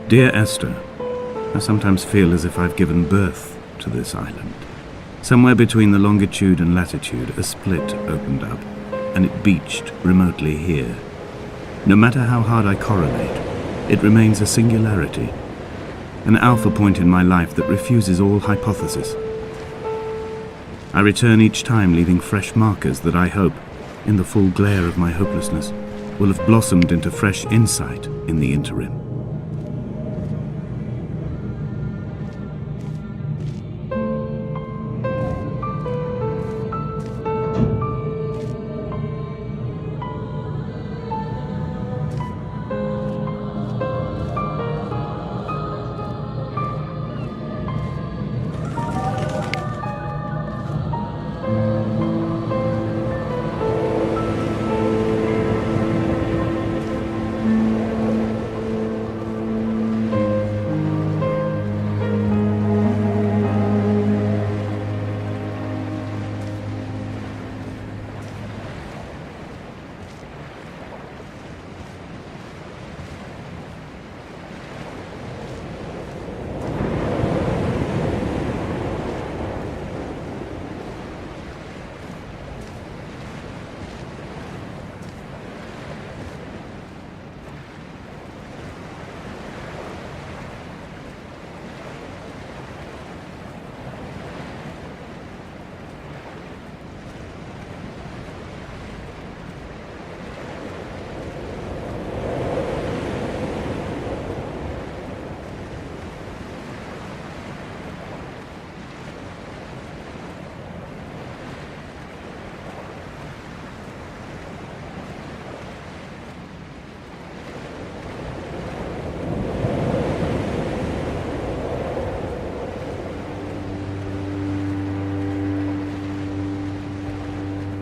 Dear Esther, I sometimes feel as if I've given birth to this island. Somewhere between the longitude and latitude, a split opened up, and it beached remotely here. No matter how hard I correlate, it remains a singularity, an alpha point in my life that refuses all hypothesis. I return each time leaving fresh markers that I hope, in the full glare of my hopelessness, will have blossomed into fresh insight in the interim.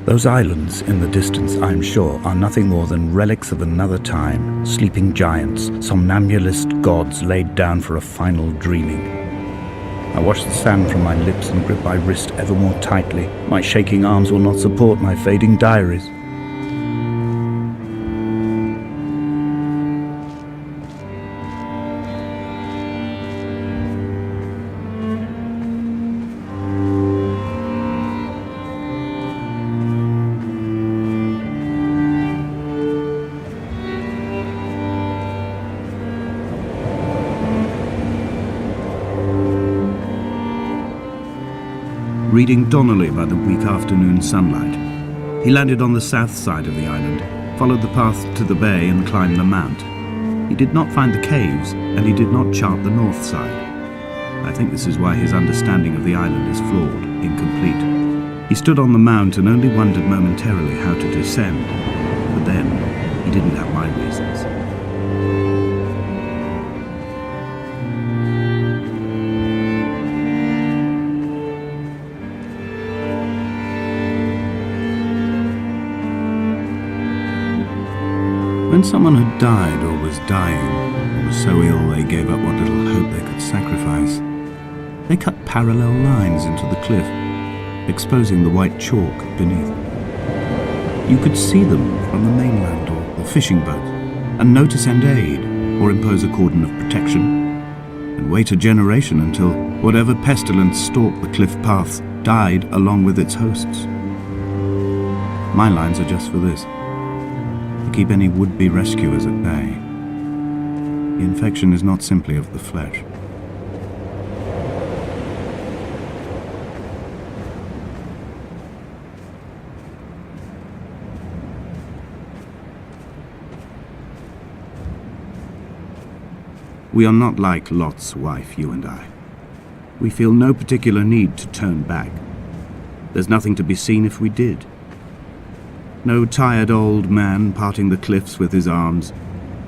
Those islands in the distance, I'm sure, are nothing more than relics of another time, sleeping giants, somnambulist gods laid down for a final dreaming. I wash the sand from my lips and grip my wrist ever more tightly. My shaking arms will not support my fading diaries. Reading Donnelly by the weak afternoon sunlight. He landed on the south side of the island, followed the path to the bay and climbed the mount. He did not find the caves, and he did not chart the north side. I think this is why his understanding of the island is flawed, incomplete. He stood on the mount and only wondered momentarily how to descend, but then he didn't have my reasons. When someone had died or was dying, or was so ill they gave up what little hope they could sacrifice, they cut parallel lines into the cliff, exposing the white chalk beneath. You could see them from the mainland or the fishing boat, and know to send aid or impose a cordon of protection, and wait a generation until whatever pestilence stalked the cliff paths died along with its hosts. My lines are just for this. Keep any would-be rescuers at bay. The infection is not simply of the flesh. We are not like Lot's wife, you and I. We feel no particular need to turn back. There's nothing to be seen if we did. No tired old man parting the cliffs with his arms.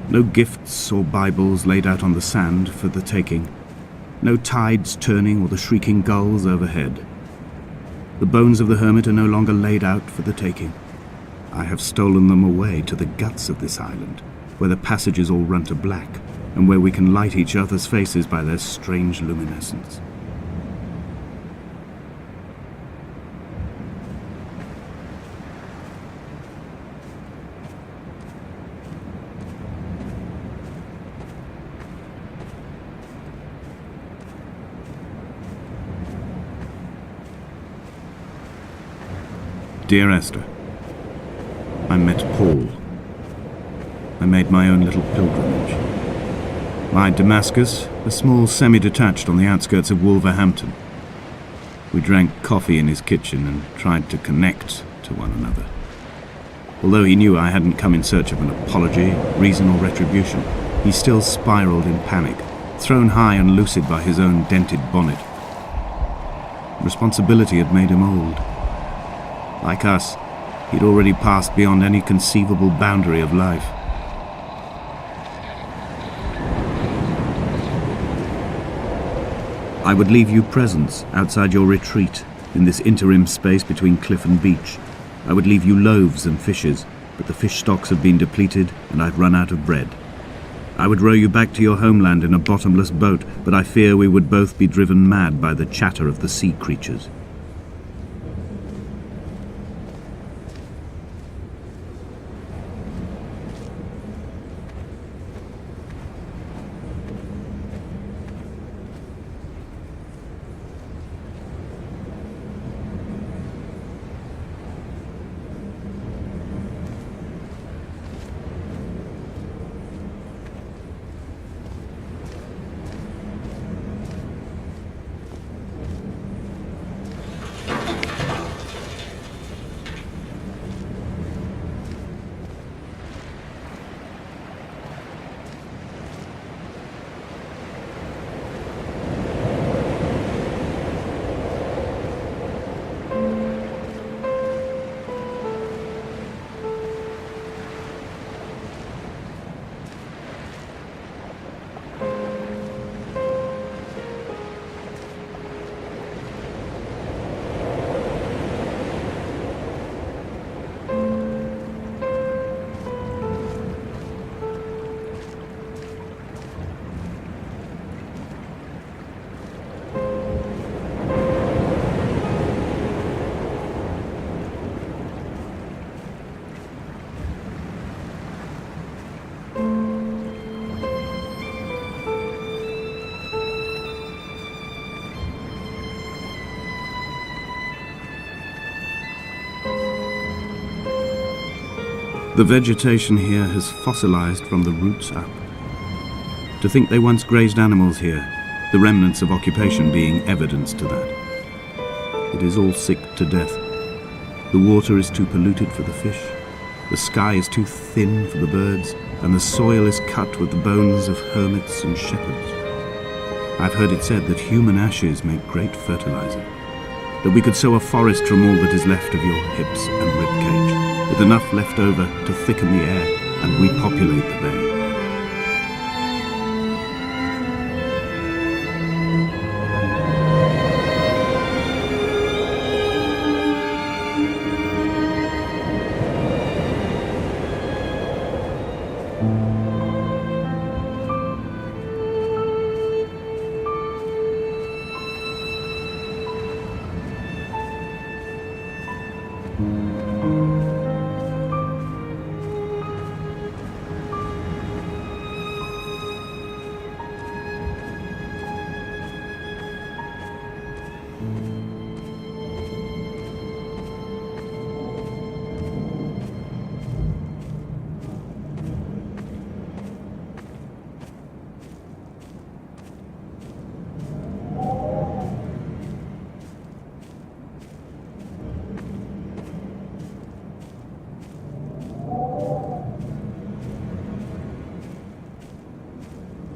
No gifts or Bibles laid out on the sand for the taking. No tides turning or the shrieking gulls overhead. The bones of the hermit are no longer laid out for the taking. I have stolen them away to the guts of this island, where the passages all run to black, and where we can light each other's faces by their strange luminescence. Dear Esther, I met Paul. I made my own little pilgrimage. My Damascus, a small semi-detached on the outskirts of Wolverhampton. We drank coffee in his kitchen and tried to connect to one another. Although he knew I hadn't come in search of an apology, reason or retribution, he still spiraled in panic, thrown high and lucid by his own dented bonnet. Responsibility had made him old. Like us, he'd already passed beyond any conceivable boundary of life. I would leave you presents outside your retreat, in this interim space between cliff and beach. I would leave you loaves and fishes, but the fish stocks have been depleted and I've run out of bread. I would row you back to your homeland in a bottomless boat, but I fear we would both be driven mad by the chatter of the sea creatures. The vegetation here has fossilized from the roots up. To think they once grazed animals here, the remnants of occupation being evidence to that. It is all sick to death. The water is too polluted for the fish, the sky is too thin for the birds, and the soil is cut with the bones of hermits and shepherds. I've heard it said that human ashes make great fertilizer, that we could sow a forest from all that is left of your hips and ribcage, with enough left over to thicken the air and repopulate the bay.